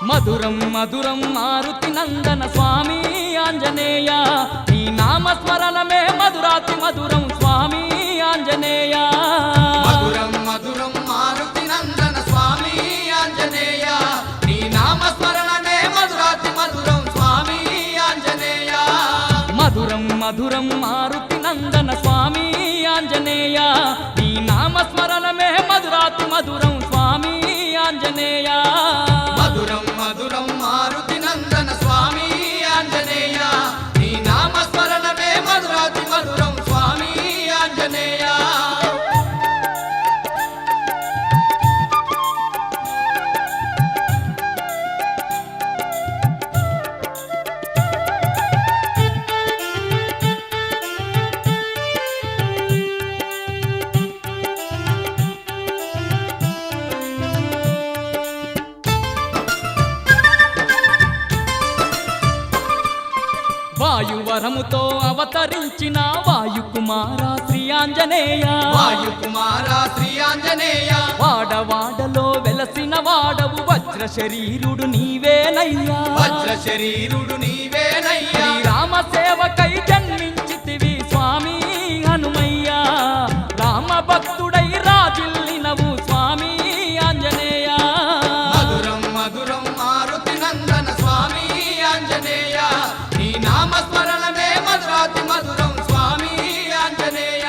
మధురం మధురం మారుతి నందన స్వామి ఆంజనేయ నీ నామస్మరణమే మధురాతి మధురం స్వామి ఆంజనేయ మధురం మధురం మారుతి నందన స్వామి ఆంజనేయ నీ నామస్మరణమే మధురాతి మధురం స్వామి ఆంజనేయ మధురం మధురం మారుతి నందన స్వామి ఆంజనేయ నీ నామస్మరణమే మధురాతి మధురం స్వామి ఆంజనేయ మధురం మధురం మారుతి నందన స్వామి ఆంజనేయ నీ నామస్మరణమే మధురాతి మధురం స్వామి ఆంజనేయ వాయువరముతో అవతరించిన వాయుకుమార శ్రీ ఆంజనేయ వాయుకుమార శ్రీ ఆంజనేయ వాడవాడలో వెలసిన వాడవు వజ్ర శరీరుడు నీవేనయ్యా వజ్ర శరీరుడు నీవేనయ్యా రామ సేవకై జన్మించితివి స్వామి హనుమయ్య రామ భక్తుడై రాజిల్లినవు స్వామి ఆంజనేయ మధురం మధురం మారుతి నందన స్వామి ఆంజనేయ నీ నామస్మరణమే మధురాతి మధురం స్వామి ఆంజనేయ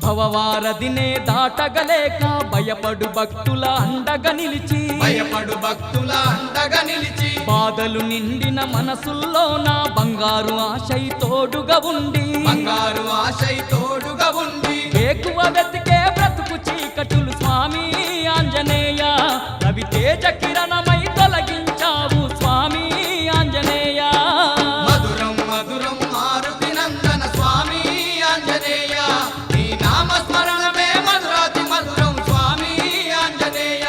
భవవారదినే దాటగలేక భయపడు భక్తుల అండగా నిలిచి భయపడు భక్తుల అండగా నిలిచి బాధలు నిండిన మనసుల్లో నా బంగారు ఆశై తోడుగా ఉండి బంగారు ఆశై తోడుగా ఉండి ఎక్కువ వెతికే బ్రతుకు చీకటులు స్వామి ఆంజనేయ రవి తేజ కిరణమై తొలగించావు స్వామి ఆంజనేయ మధురం మధురం మారుతి నందన స్వామి ఆంజనేయ నీ నామస్మరణమే మధురాతి మధురం స్వామి ఆంజనేయ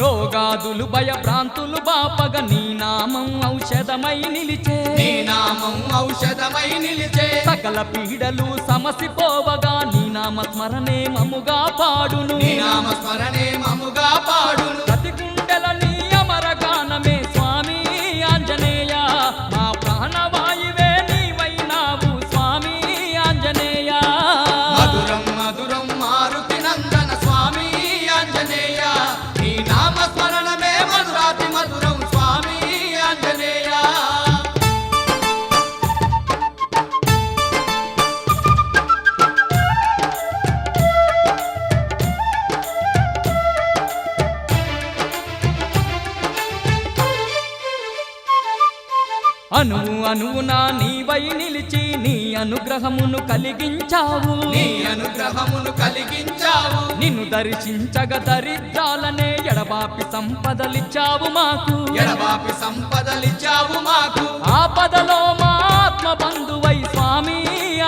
రోగాదులు భయభ్రాంతులు బాపగ నీ నామం ఔషధమై నిలిచే నీ నామం ఔషధమై నిలిచే సకల పీడలు సమసిపోవగా నీ నామస్మరణే మముగా పాడును నీ నామస్మరణే మముగా పాడును ప్రతి గుండెల నీ అమరగానమే స్వామి ఆంజనేయ మా ప్రాణవాయువే నీవైనావు స్వామి ఆంజనేయ మధురం మధురం మారుతి నందన స్వామి ఆంజనేయ నీ నామస్మరణమే మధురాతి మధురం స్వామి ఆంజనేయ అణువు అణువున నీవై నిలిచి నీ అనుగ్రహమును కలిగించావు నీ అనుగ్రహమును కలిగించావు నిన్ను దర్శించగ దరిద్రాలనే ఎడబాపి సంపదలిచ్చావు మాకు ఎడబాపి సంపదలిచ్చావు మాకు ఆపదలో మా ఆత్మ బంధువై స్వామి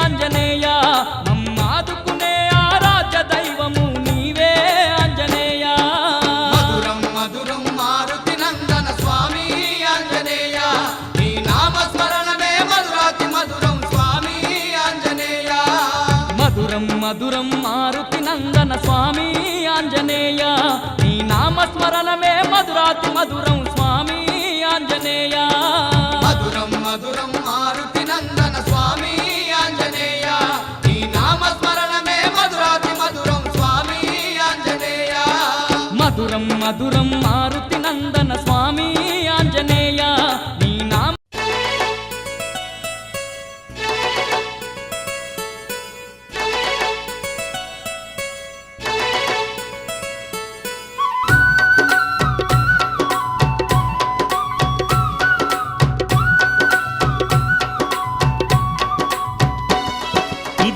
ఆంజనేయ మమ్మాదుకునే ఆరాధ్య దైవము నీవే ఆంజనేయ మధురం మధురం మారుతి నందన స్వామి ఆంజనేయ నీ నామస్మరణమే మధురాతి మధురం స్వామి ఆంజనేయ మధురం మధురం మారుతి నందన స్వామి ఆంజనేయ నీ నామస్మరణమే మధురాతి మధురం స్వామి ఆంజనేయ మధురం మధురం మారుతి నందన స్వామి ఆంజనేయ నీ నామస్మరణమే మధురాతి మధురం స్వామి ఆంజనేయ మధురం మధురం మారుతి నందన స్వామి ఆంజనేయ నీ నామ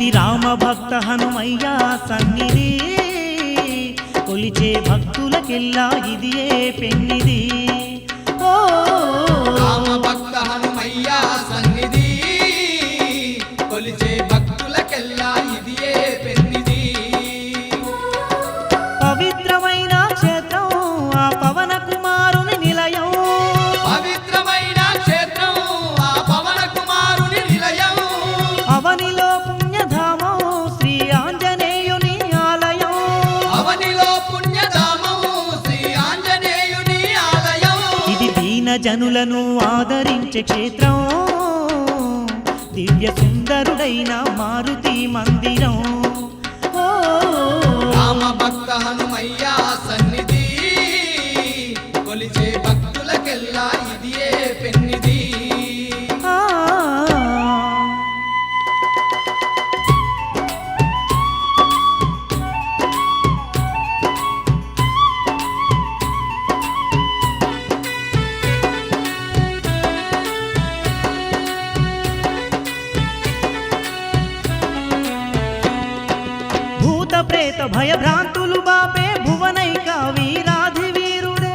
ఇది రామ భక్త హనుమయ్య సన్నిధి కొలిచే భక్తులకెల్లా ఇదియే పెన్నిది ఓ రామ భక్త హనుమయ్య సన్నిధి కొలిచే భక్తులకెల్లా ఇదియే పెన్నిది పవిత్రమైన క్షేత్రం ఆ పవన కుమారుని నిలయం పవిత్రమైన క్షేత్రం ఆ పవన కుమారుని నిలయం అవనిలో పుణ్యధామం శ్రీ ఆంజనేయుని ఆలయం అవనిలో పుణ్యధామం శ్రీ ఆంజనేయుని ఆలయం ఇది దీన జనులను ఆదరించే క్షేత్రం దివ్య సుందరుడైన మారుతి మందిరం ఓ రామ భక్త హనుమయ్య సన్నిధి కొలిచే భక్తులకెల్లా ఇదియే పెన్నిది ఆ భూత ప్రేత భయభ్రాంతులు బాపే భువనైక వీరాధి వీరుడే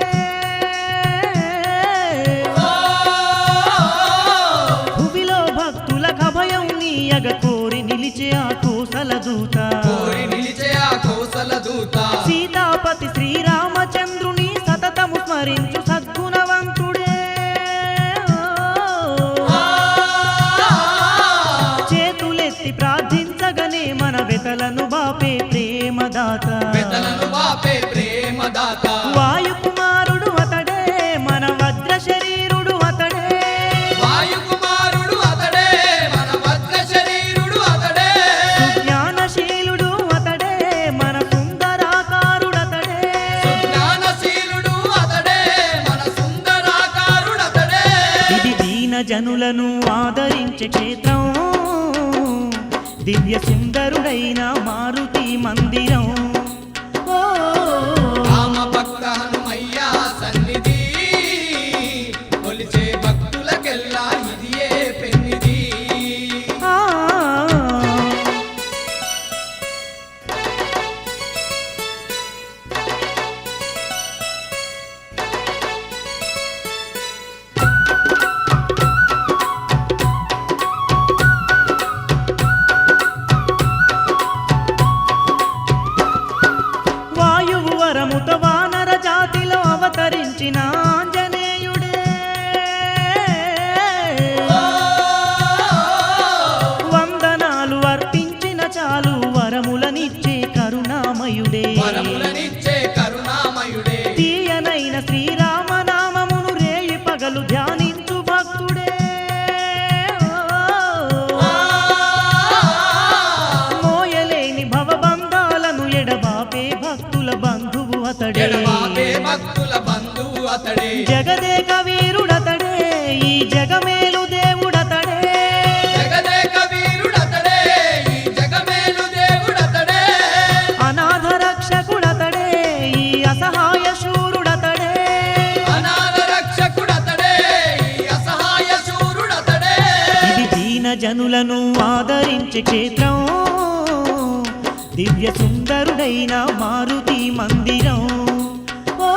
భువిలో భక్తులకు అభయం నీయగ కోరి నిలిచే ఆ కోసల దూత కోరి నిలిచే ఆ కోసల దూత సీతాపతి శ్రీరామచంద్రుని సతతము స్మరించు సద్గుణవంతుడే చేతులెత్తి ప్రార్థించగనే మన వెతలను బాపే ప్రేమదాత పెదలను బాపే ప్రేమదాత వాయుకుమారుడు అతడే మన వజ్ర శరీరుడు అతడే వాయుకుమారుడు అతడే మన వజ్ర శరీరుడు అతడే జ్ఞానశీలుడు అతడే మన సుందరాకారుడు అతడే జ్ఞానశీలుడు అతడే మన సుందరాకారుడు అతడే ఇది దీన జనులను ఆదరించే క్షేత్రం దివ్య సుందరుడైన మారుతి మందిరం ఓ రామ భక్త హనుమయ్య సన్నిధి కొలిచే భక్తులకెల్లా ఇదియే పెన్నిది ఆ వాయువు వరముత వానర జాతిలో అవతరించిన ఆంజనేయుడే వందనాలు అర్పించిన చాలు వరములనిచ్చే కరుణామయుడే వరములనిచ్చే కరుణామయుడే తీయనైన శ్రీరామనామమును రేయి పగలు ధ్యానించు భక్తుడే మోయలేని భవబంధాలను ఎడబాపే భక్తుల బంధువు అతడే ఎడబాపే భక్తుల బంధువు అతడే జగదేక వీరుడతడే ఈ జగమేలు దేవుడతడే జగదేక వీరుడతడే ఈ జగమేలు దేవుడతడే అనాథ రక్షకుడతడే ఈ అసహాయ శూరుడతడే అనాథ రక్షకుడతడే ఈ అసహాయ శూరుడతడే ఇది దీన జనులను ఆదరించే క్షేత్రం దివ్య సుందరుడైన మారుతి మందిరం ఓ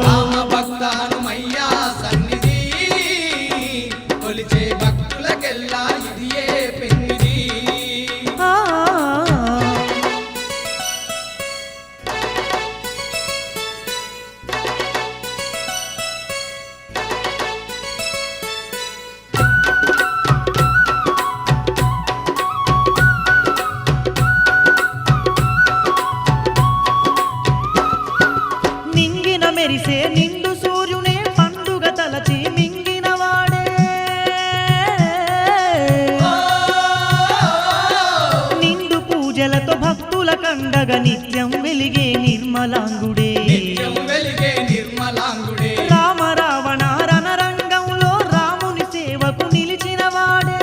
రామ భక్త హనుమయ్య సన్నిధి కొలిచే భక్తులకెల్లా ఇదియే పెన్నిది ఆ నింగిన మెరిసే నిండు సూర్యునే పండుగ తలచి మింగిన వాడే నిండు పూజలతో భక్తుల కండగ నిత్యం వెలిగే నిర్మలాంగుడే నిత్యం వెలిగే నిర్మలాంగుడే రామ రావణ రణరంగంలో రాముని సేవకు నిలిచిన వాడే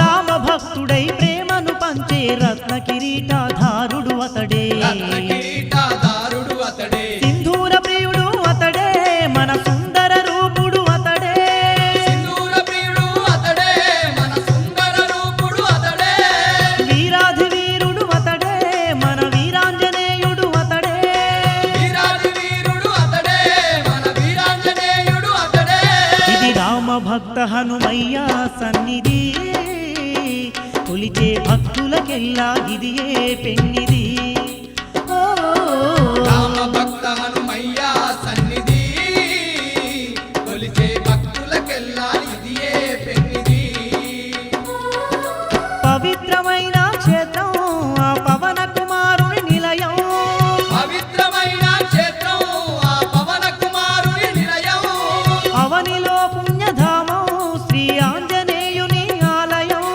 రామ భక్తుడై ప్రేమను పంచే రత్న కిరీటాధారుడు అతడే రత్న కిరీటదారుడు అతడే సింధూర ప్రియుడు అతడే మన సుందర రూపుడు అతడే సింధూర రామభక్త హనుమయ్య సన్నిధి కొలిచే భక్తులకెల్లా ఇదియే పెన్నిది ఓ రామ భక్త హనుమయ్య సన్నిధి కొలిచే భక్తులకెల్లా ఇదియే పెన్నిది పవిత్రమైన క్షేత్రం ఆ పవన కుమారుని నిలయం పవిత్రమైన క్షేత్రం ఆ పవన కుమారుని నిలయం అవనిలో పుణ్యధామం శ్రీ ఆంజనేయుని ఆలయం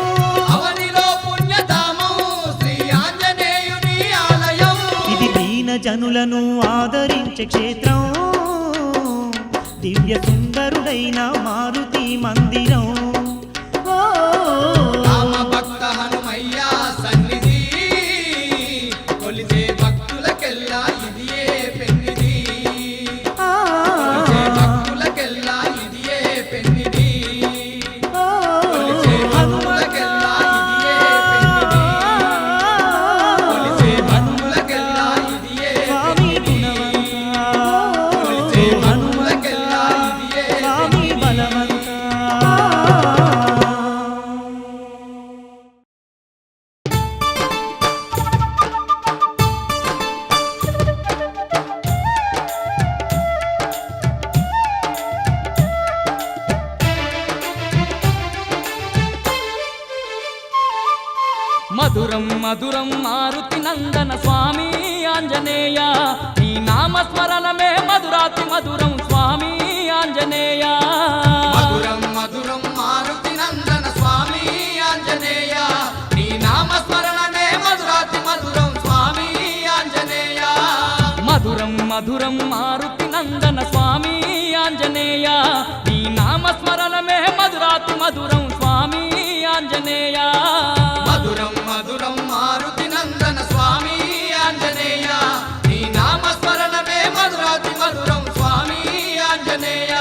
అవనిలో పుణ్యధామం శ్రీ ఆంజనేయుని ఆలయం ఇది దీన జనులను ఆదరించే క్షేత్రం దివ్య సుందరుడైన మారుతి మందిరం ఓ రామ భక్త హనుమయ్య సన్నిధి కొలిచే భక్తులకెల్లా ఇదియే పెన్నిది ఆ, కొలిచే భక్తులకెల్లా ఇదియే పెన్నిది ఓ, కొలిచే భక్తులకెల్లా ఇదియే పెన్నిది కొలిచే భక్తులకెల్లా ఇదియే స్వామి పెన్నిది కొలిచే భక్తులకెల్లా ఇదియే స్వామి బలవంత మధురం మధురం మారుతి నందన స్వామి ఆంజనేయ నీ నామస్మరణమే మధురాతి మధురం స్వామి ఆంజనేయ మధురం మధురం మారుతి నందన స్వామి ఆంజనేయ నీ నామస్మరణమే మధురాతి మధురం స్వామి ఆంజనేయ మధురం మధురం మారుతి నందన స్వామి ఆంజనేయ నీ నామస్మరణమే మధురాతి మధురం స్వామి ఆంజనేయ మధురం మధురం మారుతి నందన స్వామి ఆంజనేయ నీ నామస్మరణమే మధురాతి మధురం స్వామి ఆంజనేయ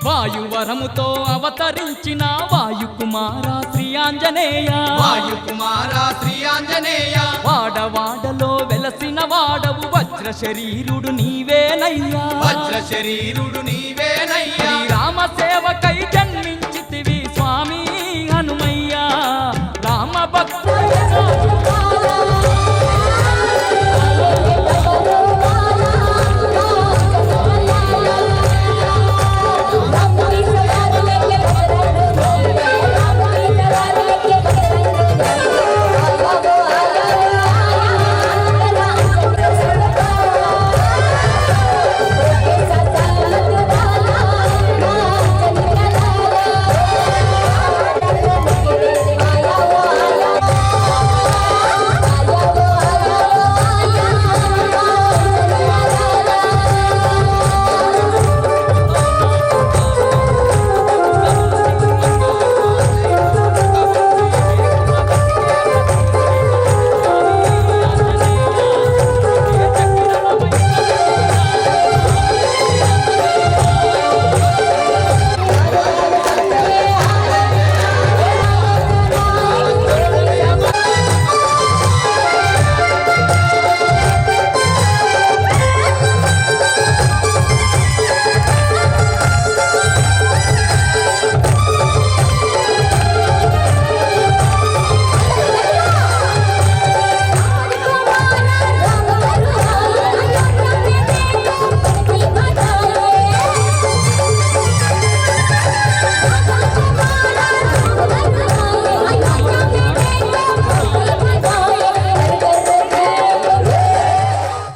వాయువరముతో అవతరించిన వాయుకుమార శ్రీ ఆంజనేయ వాయుకుమార శ్రీ ఆంజనేయ వాడవాడలో వెలసిన వాడవు వజ్ర శరీరుడు నీవేనయ్యా వజ్ర శరీరుడు నీవేనయ్యా రామ సేవకై జన్మించితివి స్వామి హనుమయ్యా